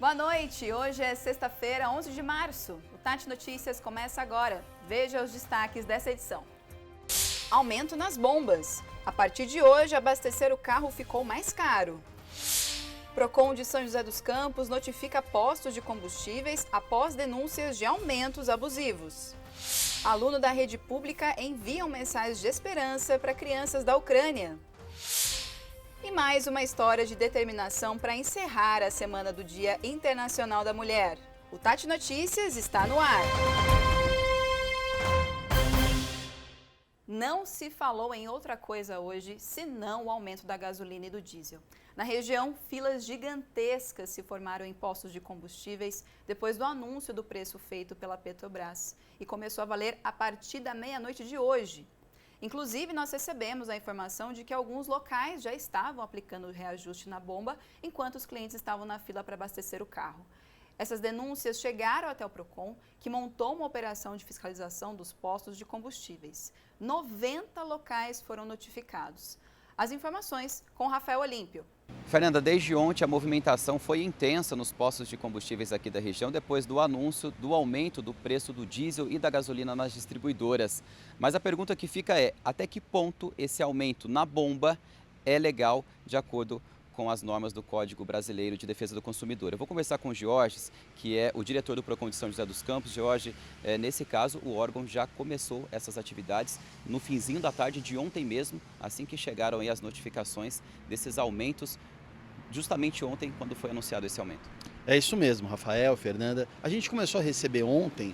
Boa noite, hoje é sexta-feira, 11 de março. O Tati Notícias começa agora. Veja os destaques dessa edição. Aumento nas bombas. A partir de hoje, abastecer o carro ficou mais caro. Procon de São José dos Campos notifica postos de combustíveis após denúncias de aumentos abusivos. Aluno da rede pública enviam mensagens de esperança para crianças da Ucrânia. E mais uma história de determinação para encerrar a Semana do Dia Internacional da Mulher. O Tati Notícias está no ar. Não se falou em outra coisa hoje, senão o aumento da gasolina e do diesel. Na região, filas gigantescas se formaram em postos de combustíveis depois do anúncio do preço feito pela Petrobras e começou a valer a partir da meia-noite de hoje. Inclusive, nós recebemos a informação de que alguns locais já estavam aplicando o reajuste na bomba, enquanto os clientes estavam na fila para abastecer o carro. Essas denúncias chegaram até o Procon, que montou uma operação de fiscalização dos postos de combustíveis. 90 locais foram notificados. As informações com Rafael Olímpio. Fernanda, desde ontem a movimentação foi intensa nos postos de combustíveis aqui da região depois do anúncio do aumento do preço do diesel e da gasolina nas distribuidoras. Mas a pergunta que fica é, até que ponto esse aumento na bomba é legal de acordo com as normas do Código Brasileiro de Defesa do Consumidor? Eu vou conversar com o Georges, que é o diretor do Procon de São José dos Campos. Jorge, nesse caso, o órgão já começou essas atividades no finzinho da tarde de ontem mesmo, assim que chegaram aí as notificações desses aumentos, justamente ontem, quando foi anunciado esse aumento. É isso mesmo, Rafael, Fernanda. A gente começou a receber ontem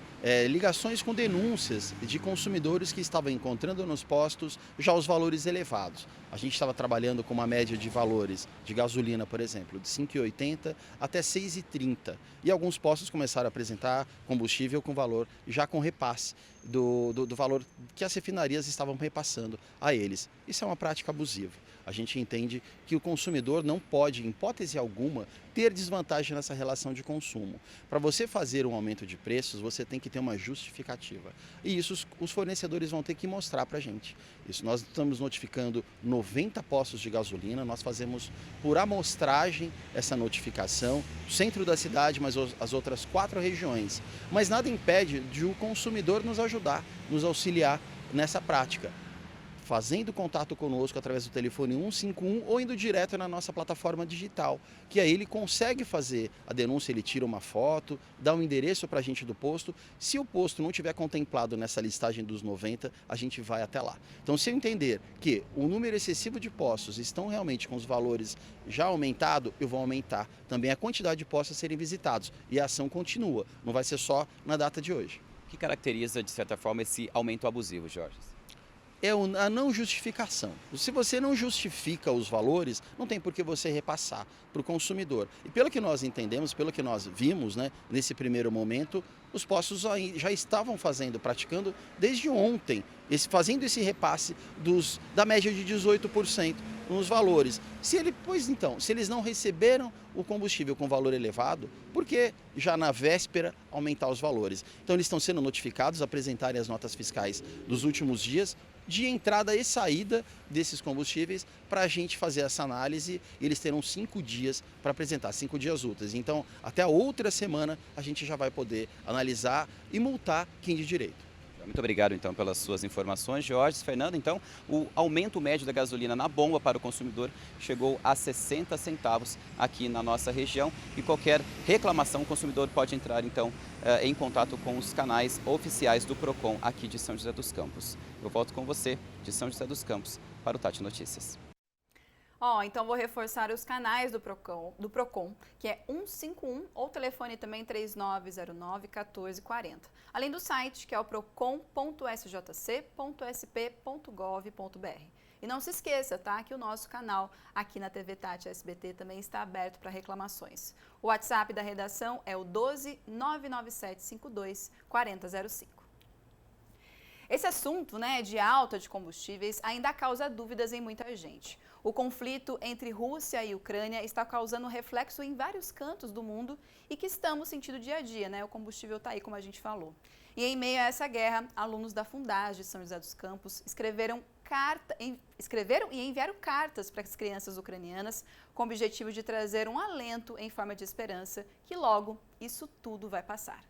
ligações com denúncias de consumidores que estavam encontrando nos postos já os valores elevados. A gente estava trabalhando com uma média de valores de gasolina, por exemplo, de R$ 5,80 até R$ 6,30. E alguns postos começaram a apresentar combustível com valor já com repasse do valor que as refinarias estavam repassando a eles. Isso é uma prática abusiva. A gente entende que o consumidor não pode, em hipótese alguma, ter desvantagem nessa relação de consumo. Para você fazer um aumento de preços, você tem que ter uma justificativa. E isso os fornecedores vão ter que mostrar para a gente. Isso nós estamos notificando 90 postos de gasolina, nós fazemos por amostragem essa notificação, centro da cidade, mas as outras 4 regiões. Mas nada impede de o consumidor nos ajudar, nos auxiliar nessa prática, fazendo contato conosco através do telefone 151 ou indo direto na nossa plataforma digital, que aí ele consegue fazer a denúncia, ele tira uma foto, dá um endereço para a gente do posto. Se o posto não tiver contemplado nessa listagem dos 90, a gente vai até lá. Então, se eu entender que o número excessivo de postos estão realmente com os valores já aumentados, eu vou aumentar também a quantidade de postos a serem visitados. E a ação continua, não vai ser só na data de hoje. O que caracteriza, de certa forma, esse aumento abusivo, Jorge? É a não justificação. Se você não justifica os valores, não tem por que você repassar para o consumidor. E pelo que nós entendemos, pelo que nós vimos, nesse primeiro momento, os postos já estavam praticando desde ontem, fazendo esse repasse da média de 18% nos valores. Se eles não receberam o combustível com valor elevado, por que já na véspera aumentar os valores? Então eles estão sendo notificados a apresentarem as notas fiscais dos últimos dias, de entrada e saída desses combustíveis, para a gente fazer essa análise. Eles terão 5 dias para apresentar, 5 dias úteis. Então, até a outra semana, a gente já vai poder analisar e multar quem de direito. Muito obrigado, então, pelas suas informações, Jorge. Fernando, então, o aumento médio da gasolina na bomba para o consumidor chegou a 60 centavos aqui na nossa região. E qualquer reclamação, o consumidor pode entrar, então, em contato com os canais oficiais do Procon aqui de São José dos Campos. Eu volto com você, de São José dos Campos, para o Tati Notícias. Então vou reforçar os canais do Procon, que é 151 ou telefone também 3909-1440. Além do site, que é o procon.sjc.sp.gov.br. E não se esqueça, tá, que o nosso canal aqui na TV Tati SBT também está aberto para reclamações. O WhatsApp da redação é o 12 99752 4005. Esse assunto, de alta de combustíveis ainda causa dúvidas em muita gente. O conflito entre Rússia e Ucrânia está causando reflexo em vários cantos do mundo e que estamos sentindo dia a dia, né? O combustível está aí, como a gente falou. E em meio a essa guerra, alunos da Fundagem de São José dos Campos escreveram e enviaram cartas para as crianças ucranianas com o objetivo de trazer um alento em forma de esperança que logo isso tudo vai passar.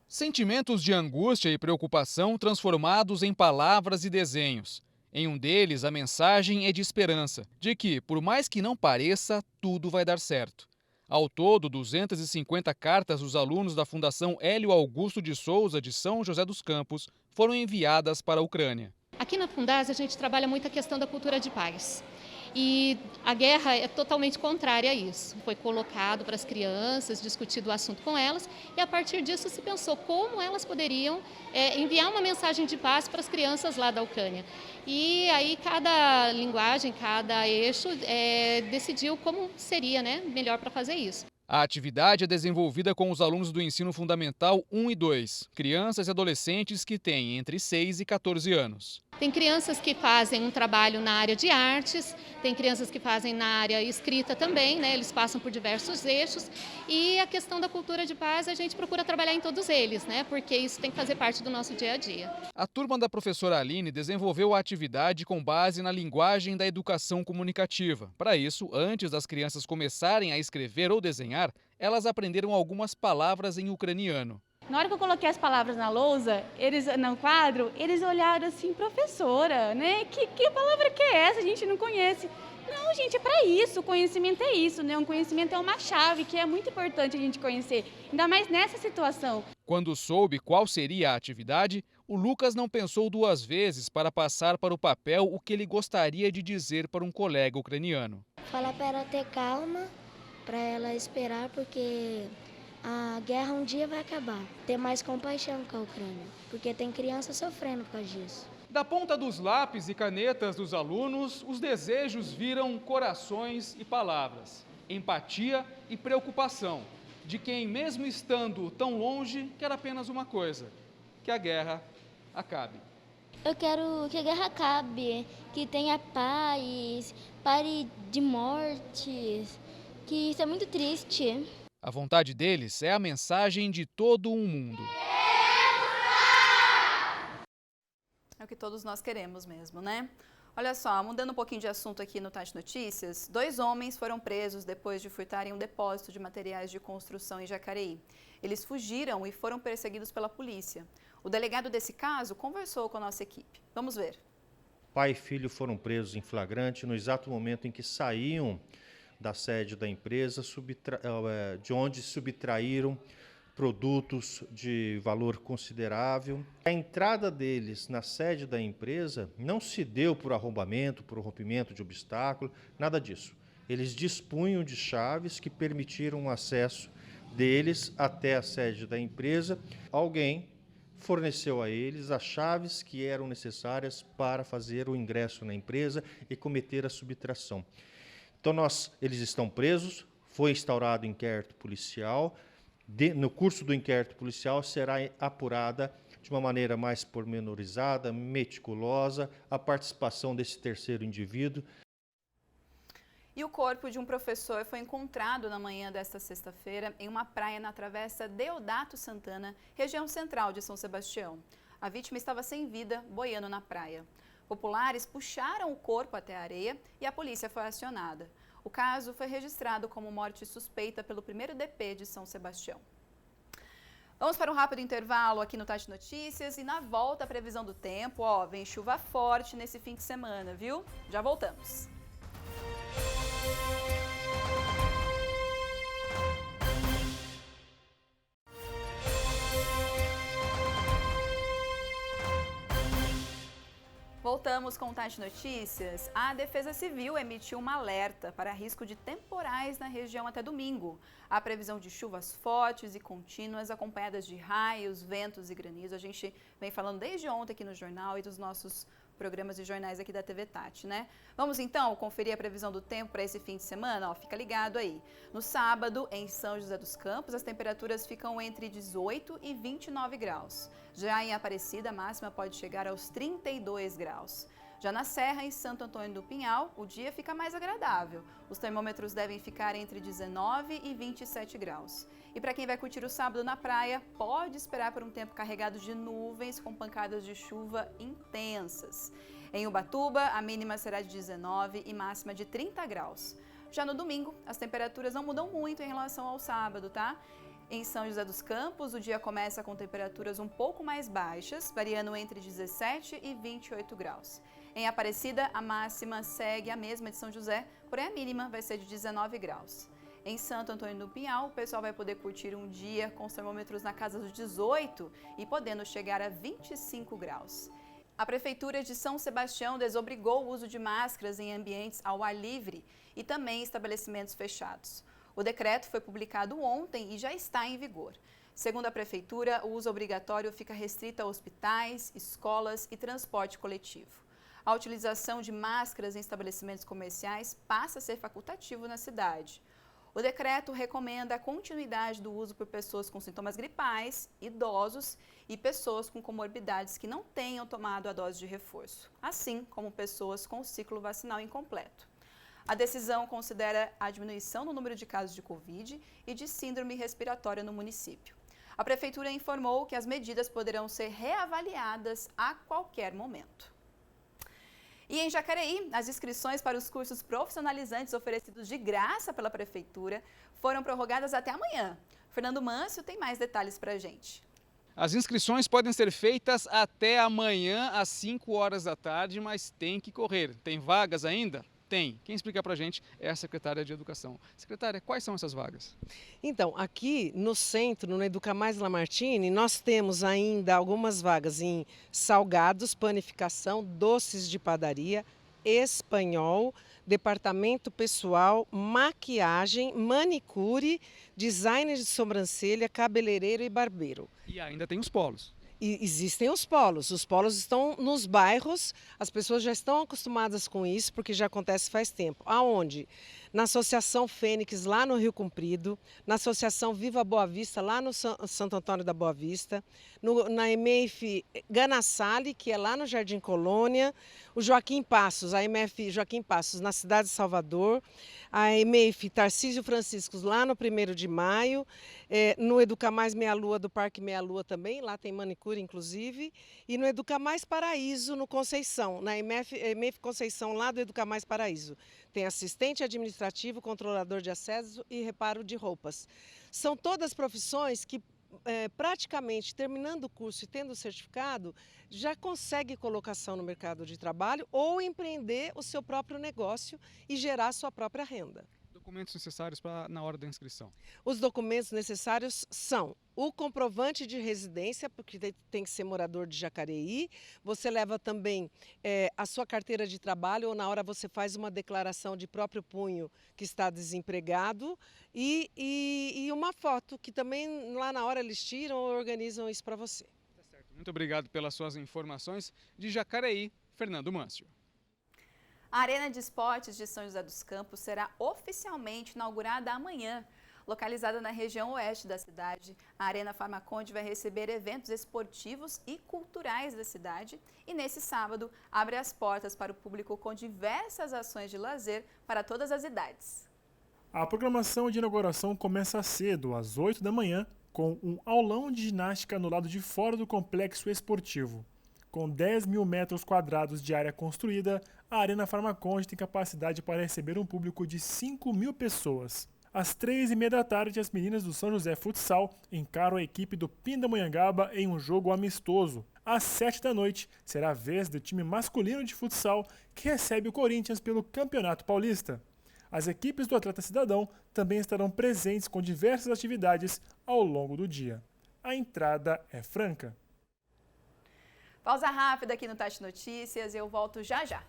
Sentimentos de angústia e preocupação transformados em palavras e desenhos. Em um deles, a mensagem é de esperança, de que, por mais que não pareça, tudo vai dar certo. Ao todo, 250 cartas dos alunos da Fundação Hélio Augusto de Souza de São José dos Campos foram enviadas para a Ucrânia. Aqui na Fundasa a gente trabalha muito a questão da cultura de paz. E a guerra é totalmente contrária a isso. Foi colocado para as crianças, discutido o assunto com elas, e a partir disso se pensou como elas poderiam enviar uma mensagem de paz para as crianças lá da Ucrânia. E aí cada linguagem, cada eixo decidiu como seria, melhor para fazer isso. A atividade é desenvolvida com os alunos do Ensino Fundamental 1 e 2, crianças e adolescentes que têm entre 6 e 14 anos. Tem crianças que fazem um trabalho na área de artes, tem crianças que fazem na área escrita também, eles passam por diversos eixos. E a questão da cultura de paz a gente procura trabalhar em todos eles, porque isso tem que fazer parte do nosso dia a dia. A turma da professora Aline desenvolveu a atividade com base na linguagem da educação comunicativa. Para isso, antes das crianças começarem a escrever ou desenhar, elas aprenderam algumas palavras em ucraniano. Na hora que eu coloquei as palavras na lousa, no quadro, eles olharam assim, professora, Que palavra que é essa? A gente não conhece. Não, gente, é para isso, o conhecimento é isso, O conhecimento é uma chave que é muito importante a gente conhecer, ainda mais nessa situação. Quando soube qual seria a atividade, o Lucas não pensou duas vezes para passar para o papel o que ele gostaria de dizer para um colega ucraniano. Falar para ela ter calma, para ela esperar, porque a guerra um dia vai acabar. Ter mais compaixão com a Ucrânia, porque tem criança sofrendo por causa disso. Da ponta dos lápis e canetas dos alunos, os desejos viram corações e palavras, empatia e preocupação de quem, mesmo estando tão longe, quer apenas uma coisa: que a guerra acabe. Eu quero que a guerra acabe, que tenha paz, pare de mortes, que isso é muito triste. A vontade deles é a mensagem de todo um mundo. É o que todos nós queremos mesmo, né? Olha só, mudando um pouquinho de assunto aqui no Tati Notícias, 2 homens foram presos depois de furtarem um depósito de materiais de construção em Jacareí. Eles fugiram e foram perseguidos pela polícia. O delegado desse caso conversou com a nossa equipe. Vamos ver. Pai e filho foram presos em flagrante no exato momento em que saíam da sede da empresa, de onde subtraíram produtos de valor considerável. A entrada deles na sede da empresa não se deu por arrombamento, por rompimento de obstáculo, nada disso. Eles dispunham de chaves que permitiram o acesso deles até a sede da empresa. Alguém forneceu a eles as chaves que eram necessárias para fazer o ingresso na empresa e cometer a subtração. Então, eles estão presos, foi instaurado inquérito policial. No curso do inquérito policial será apurada de uma maneira mais pormenorizada, meticulosa, a participação desse terceiro indivíduo. E o corpo de um professor foi encontrado na manhã desta sexta-feira em uma praia na Travessa Deodato Santana, região central de São Sebastião. A vítima estava sem vida, boiando na praia. Populares puxaram o corpo até a areia e a polícia foi acionada. O caso foi registrado como morte suspeita pelo 1º DP de São Sebastião. Vamos para um rápido intervalo aqui no Tati Notícias e na volta a previsão do tempo. Vem chuva forte nesse fim de semana, viu? Já voltamos. Voltamos com o Tati Notícias. A Defesa Civil emitiu um alerta para risco de temporais na região até domingo. Há previsão de chuvas fortes e contínuas, acompanhadas de raios, ventos e granizo. A gente vem falando desde ontem aqui no jornal e dos nossos programas e jornais aqui da TV Tati, né? Vamos então conferir a previsão do tempo para esse fim de semana? Fica ligado aí. No sábado, em São José dos Campos, as temperaturas ficam entre 18 e 29 graus. Já em Aparecida, a máxima pode chegar aos 32 graus. Já na Serra, em Santo Antônio do Pinhal, o dia fica mais agradável. Os termômetros devem ficar entre 19 e 27 graus. E para quem vai curtir o sábado na praia, pode esperar por um tempo carregado de nuvens com pancadas de chuva intensas. Em Ubatuba, a mínima será de 19 e máxima de 30 graus. Já no domingo, as temperaturas não mudam muito em relação ao sábado, tá? Em São José dos Campos, o dia começa com temperaturas um pouco mais baixas, variando entre 17 e 28 graus. Em Aparecida, a máxima segue a mesma de São José, porém a mínima vai ser de 19 graus. Em Santo Antônio do Pinhal, o pessoal vai poder curtir um dia com os termômetros na casa dos 18 e podendo chegar a 25 graus. A Prefeitura de São Sebastião desobrigou o uso de máscaras em ambientes ao ar livre e também em estabelecimentos fechados. O decreto foi publicado ontem e já está em vigor. Segundo a Prefeitura, o uso obrigatório fica restrito a hospitais, escolas e transporte coletivo. A utilização de máscaras em estabelecimentos comerciais passa a ser facultativo na cidade. O decreto recomenda a continuidade do uso por pessoas com sintomas gripais, idosos e pessoas com comorbidades que não tenham tomado a dose de reforço, assim como pessoas com o ciclo vacinal incompleto. A decisão considera a diminuição no número de casos de Covid e de síndrome respiratória no município. A Prefeitura informou que as medidas poderão ser reavaliadas a qualquer momento. E em Jacareí, as inscrições para os cursos profissionalizantes oferecidos de graça pela Prefeitura foram prorrogadas até amanhã. Fernando Mâncio tem mais detalhes para a gente. As inscrições podem ser feitas até amanhã às 5 horas da tarde, mas tem que correr. Tem vagas ainda? Tem. Quem explica para a gente é a secretária de Educação. Secretária, quais são essas vagas? Então, aqui no centro, no Educa Mais Lamartine, nós temos ainda algumas vagas em salgados, panificação, doces de padaria, espanhol, departamento pessoal, maquiagem, manicure, design de sobrancelha, cabeleireiro e barbeiro. E ainda tem os polos. E existem os polos estão nos bairros, as pessoas já estão acostumadas com isso, porque já acontece faz tempo. Aonde? Na Associação Fênix, lá no Rio Comprido, na Associação Viva Boa Vista, lá no Santo Antônio da Boa Vista, na EMEIF Ganassali, que é lá no Jardim Colônia, o Joaquim Passos, a EMF Joaquim Passos, na cidade de Salvador, a EMEIF Tarcísio Franciscos, lá no 1º de Maio, no Educa Mais Meia Lua do Parque Meia Lua também, lá tem manicure inclusive, e no Educa Mais Paraíso, no Conceição, na EMF Conceição, lá do Educa Mais Paraíso. Tem assistente administrativo, controlador de acesso e reparo de roupas. São todas profissões que praticamente terminando o curso e tendo o certificado, já consegue colocação no mercado de trabalho ou empreender o seu próprio negócio e gerar sua própria renda. Documentos necessários na hora da inscrição? Os documentos necessários são o comprovante de residência, porque tem que ser morador de Jacareí. Você leva também a sua carteira de trabalho, ou na hora você faz uma declaração de próprio punho que está desempregado, e uma foto, que também lá na hora eles tiram ou organizam isso para você. Tá certo. Muito obrigado pelas suas informações. De Jacareí, Fernando Mâncio. A Arena de Esportes de São José dos Campos será oficialmente inaugurada amanhã. Localizada na região oeste da cidade, a Arena Farmaconde vai receber eventos esportivos e culturais da cidade e, nesse sábado, abre as portas para o público com diversas ações de lazer para todas as idades. A programação de inauguração começa cedo, às 8 da manhã, com um aulão de ginástica no lado de fora do complexo esportivo. Com 10 mil metros quadrados de área construída, a Arena Farmaconde tem capacidade para receber um público de 5 mil pessoas. Às 3h30 da tarde, as meninas do São José Futsal encaram a equipe do Pindamonhangaba em um jogo amistoso. Às 7 da noite, será a vez do time masculino de futsal, que recebe o Corinthians pelo Campeonato Paulista. As equipes do Atleta Cidadão também estarão presentes com diversas atividades ao longo do dia. A entrada é franca. Pausa rápida aqui no Tati Notícias e eu volto já já.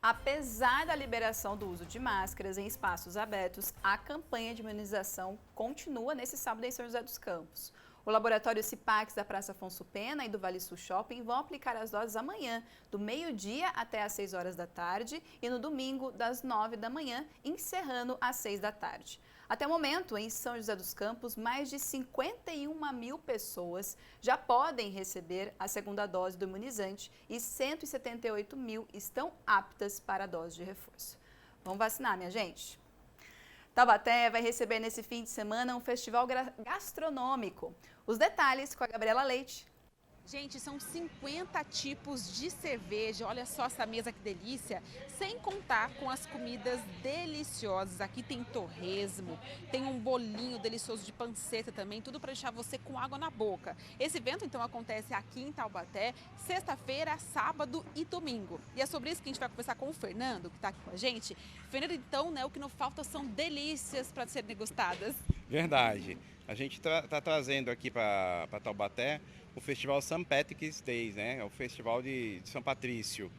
Apesar da liberação do uso de máscaras em espaços abertos, a campanha de imunização continua nesse sábado em São José dos Campos. O laboratório Cipax da Praça Afonso Pena e do Vale Sul Shopping vão aplicar as doses amanhã, do meio-dia até às 6 horas da tarde e no domingo, das 9 da manhã, encerrando às 6 da tarde. Até o momento, em São José dos Campos, mais de 51 mil pessoas já podem receber a segunda dose do imunizante e 178 mil estão aptas para a dose de reforço. Vamos vacinar, minha gente? Taubaté vai receber nesse fim de semana um festival gastronômico. Os detalhes com a Gabriela Leite. Gente, são 50 tipos de cerveja, olha só essa mesa que delícia, sem contar com as comidas deliciosas. Aqui tem torresmo, tem um bolinho delicioso de panceta também, tudo para deixar você com água na boca. Esse evento então acontece aqui em Taubaté, sexta-feira, sábado e domingo. E é sobre isso que a gente vai conversar com o Fernando, que está aqui com a gente. Fernando, então, né, o que não falta são delícias para serem degustadas. Verdade. A gente está trazendo aqui para Taubaté o Festival St. Patrick's Day, né? É o Festival de São Patrício.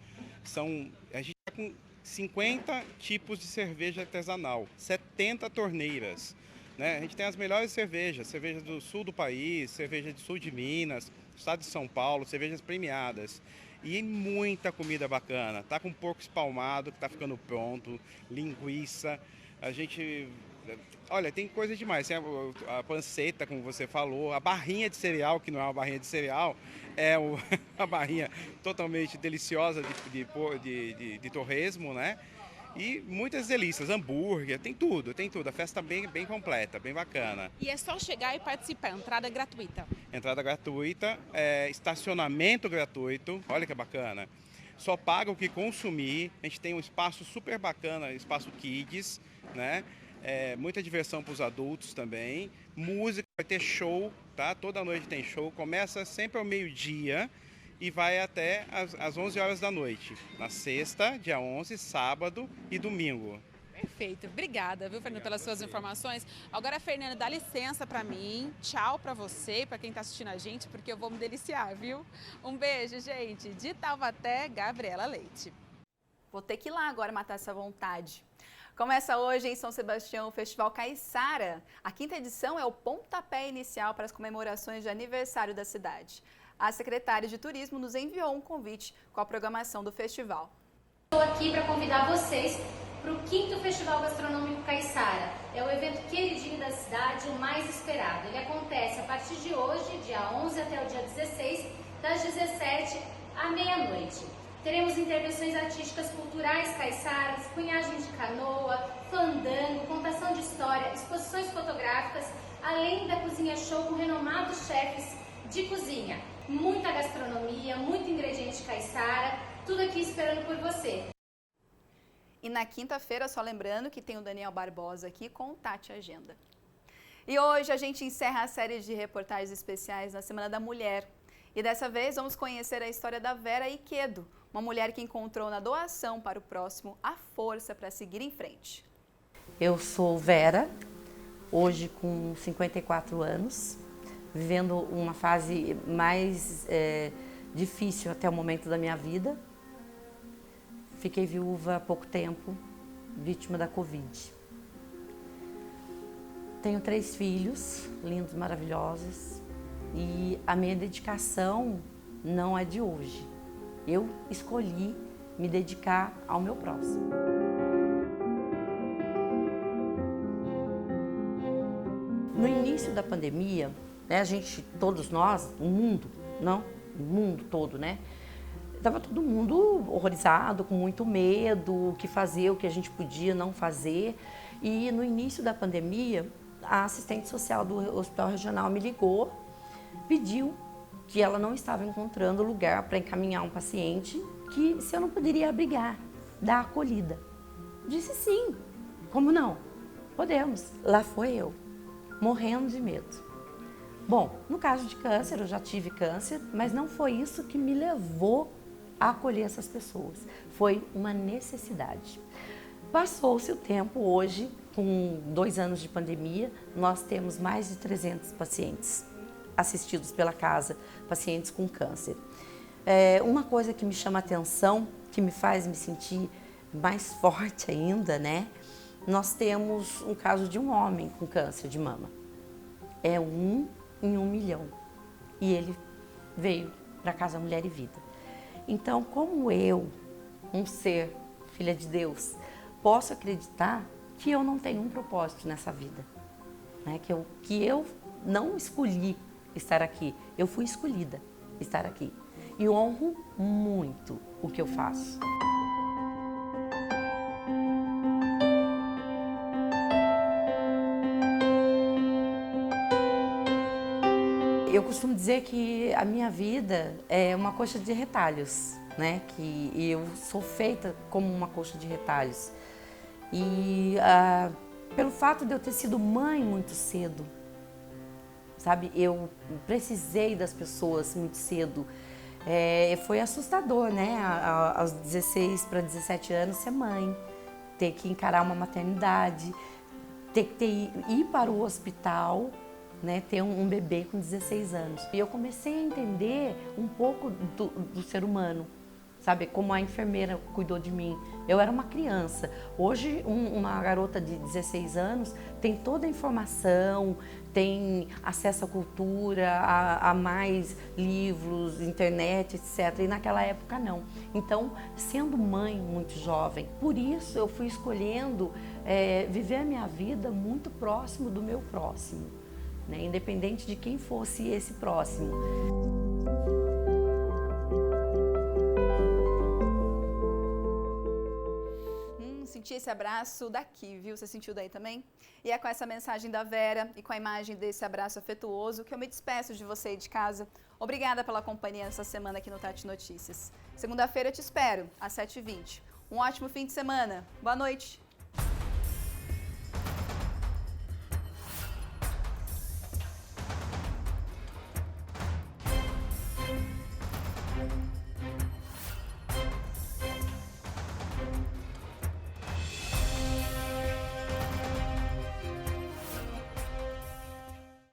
A gente está com 50 tipos de cerveja artesanal, 70 torneiras, né? A gente tem as melhores cervejas do sul do país, cerveja do sul de Minas, estado de São Paulo, cervejas premiadas. E muita comida bacana. Tá com porco espalmado, que tá ficando pronto, linguiça. A gente... Olha, tem coisa demais, tem a panceta, como você falou, a barrinha de cereal, que não é uma barrinha de cereal, é uma barrinha totalmente deliciosa de torresmo, né? E muitas delícias, hambúrguer, tem tudo, a festa bem completa, bem bacana. E é só chegar e participar, entrada gratuita. Entrada gratuita, estacionamento gratuito, olha que bacana. Só paga o que consumir, a gente tem um espaço super bacana, espaço Kids, né? Muita diversão para os adultos também, música, vai ter show, tá? Toda noite tem show, começa sempre ao meio-dia e vai até às 11 horas da noite, na sexta, dia 11, sábado e domingo. Perfeito, obrigada, viu, Fernando, pelas suas informações. Agora, Fernando, dá licença para mim, tchau para você e para quem está assistindo a gente, porque eu vou me deliciar, viu? Um beijo, gente, de Taubaté, Gabriela Leite. Vou ter que ir lá agora matar essa vontade. Começa hoje em São Sebastião o Festival Caiçara. A 5ª edição é o pontapé inicial para as comemorações de aniversário da cidade. A secretária de Turismo nos enviou um convite com a programação do festival. Estou aqui para convidar vocês para o 5º Festival Gastronômico Caiçara. É o evento queridinho da cidade, o mais esperado. Ele acontece a partir de hoje, dia 11 até o dia 16, das 17 à meia-noite. Teremos intervenções artísticas culturais caiçaras, cunhagem de canoa, fandango, contação de história, exposições fotográficas, além da cozinha show com renomados chefes de cozinha. Muita gastronomia, muito ingrediente caiçara, tudo aqui esperando por você. E na quinta-feira, só lembrando que tem o Daniel Barbosa aqui com o Tati Agenda. E hoje a gente encerra a série de reportagens especiais na Semana da Mulher. E dessa vez vamos conhecer a história da Vera Iquedo, uma mulher que encontrou na doação para o próximo a força para seguir em frente. Eu sou Vera, hoje com 54 anos, vivendo uma fase mais difícil até o momento da minha vida. Fiquei viúva há pouco tempo, vítima da Covid. Tenho 3 filhos, lindos, maravilhosos, e a minha dedicação não é de hoje. Eu escolhi me dedicar ao meu próximo. No início da pandemia, né, todos nós, o mundo todo, né? Estava todo mundo horrorizado, com muito medo, o que fazer, o que a gente podia não fazer. E no início da pandemia, a assistente social do Hospital Regional me ligou, pediu que ela não estava encontrando lugar para encaminhar um paciente, que se eu não poderia abrigar, dar acolhida. Disse sim, como não? Podemos. Lá foi eu, morrendo de medo. Bom, no caso de câncer, eu já tive câncer, mas não foi isso que me levou a acolher essas pessoas. Foi uma necessidade. Passou-se o tempo, hoje, com 2 anos de pandemia, nós temos mais de 300 pacientes assistidos pela casa, pacientes com câncer. Uma coisa que me chama a atenção, que me faz me sentir mais forte ainda, né? Nós temos um caso de um homem com câncer de mama. É um em 1 milhão. E ele veio para Casa Mulher e Vida. Então, como eu, um ser, filha de Deus, posso acreditar que eu não tenho um propósito nessa vida? Né? Que eu não escolhi estar aqui, eu fui escolhida estar aqui. E honro muito o que eu faço. Eu costumo dizer que a minha vida é uma coxa de retalhos, né? Que eu sou feita como uma coxa de retalhos. E pelo fato de eu ter sido mãe muito cedo, sabe? Eu precisei das pessoas muito cedo. Foi assustador, né? Aos 16 para 17 anos ser mãe, ter que encarar uma maternidade, ter que ir para o hospital, né, ter um bebê com 16 anos. E eu comecei a entender um pouco do ser humano, sabe? Como a enfermeira cuidou de mim. Eu era uma criança. Hoje, uma garota de 16 anos tem toda a informação, tem acesso à cultura, a mais livros, internet, etc. E naquela época, não. Então, sendo mãe muito jovem, por isso eu fui escolhendo viver a minha vida muito próximo do meu próximo. Né, independente de quem fosse esse próximo. Senti esse abraço daqui, viu? Você sentiu daí também? E é com essa mensagem da Vera e com a imagem desse abraço afetuoso que eu me despeço de você aí de casa. Obrigada pela companhia essa semana aqui no Tati Notícias. Segunda-feira eu te espero, às 7h20. Um ótimo fim de semana. Boa noite.